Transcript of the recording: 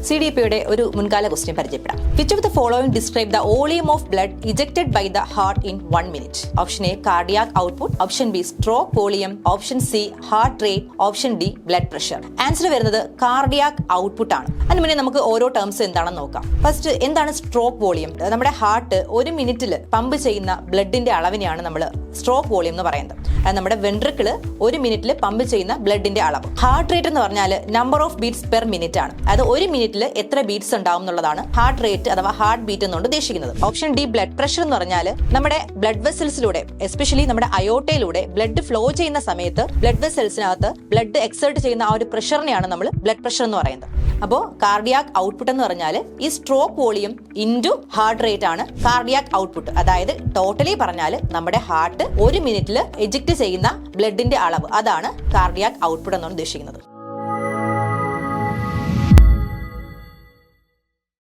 CDP-യുടെ ഒരു മുൻകാല ക്വസ്റ്റ്യൻ പരിചയപ്പെടാം. Which of the following describe the volume of blood ejected by the heart in 1 minute? Option A cardiac output, Option B stroke volume, Option C heart rate, Option D blood pressure. Answer വരുന്നത് cardiac output ആണ്. അതിന് മുന്നേ നമുക്ക് ഓരോ terms എന്താണെന്ന് നോക്കാം. First എന്താണ് stroke volume? നമ്മുടെ ഹാർട്ട് ഒരു മിനിറ്റിൽ പമ്പ് ചെയ്യുന്ന ബ്ലഡിന്റെ അളവിനെയാണ് നമ്മൾ സ്ട്രോക്ക് വോളിയം എന്ന് പറയുന്നത്. അത് നമ്മുടെ വെൻട്രിക്കിള് ഒരു മിനിറ്റിൽ പമ്പ് ചെയ്യുന്ന ബ്ലഡിന്റെ അളവ്. ഹാർട്ട് റേറ്റ് എന്ന് പറഞ്ഞാൽ number of beats per minute ആണ്. അത് ഒരു മിനിറ്റിൽ എത്ര ബീറ്റ്സ് ഉണ്ടാവും എന്നുള്ളതാണ് ഹാർട്ട് റേറ്റ് അഥവാ ഹാർട്ട് ബീറ്റ് എന്നുകൊണ്ട് ഉദ്ദേശിക്കുന്നത്. ഓപ്ഷൻ ഡി ബ്ലഡ് പ്രഷർ എന്ന് പറഞ്ഞാൽ നമ്മുടെ ബ്ലഡ് വെസൽസിലൂടെ എസ്പെഷ്യലി നമ്മുടെ അയോട്ടയിലൂടെ ബ്ലഡ് ഫ്ലോ ചെയ്യുന്ന സമയത്ത് ബ്ലഡ് വെസൽസിനകത്ത് ബ്ലഡ് എക്സേർട്ട് ചെയ്യുന്ന ആ ഒരു പ്രഷറിനെയാണ് നമ്മൾ ബ്ലഡ് പ്രഷർ എന്ന് പറയുന്നത്. അപ്പോൾ കാർഡിയാക് ഔട്ട്പുട്ട് എന്ന് പറഞ്ഞാൽ ഈ stroke volume into heart rate ആണ് കാർഡിയാക് ഔട്ട്പുട്ട്. അതായത് ടോട്ടലി പറഞ്ഞാൽ നമ്മുടെ ഹാർട്ട് ഒരു മിനിറ്റിൽ എജക്ട് ചെയ്യുന്ന ബ്ലഡിന്റെ അളവ്, അതാണ് കാർഡിയാക് ഔട്ട്പുട്ട് എന്നാണ് ഉദ്ദേശിക്കുന്നത്.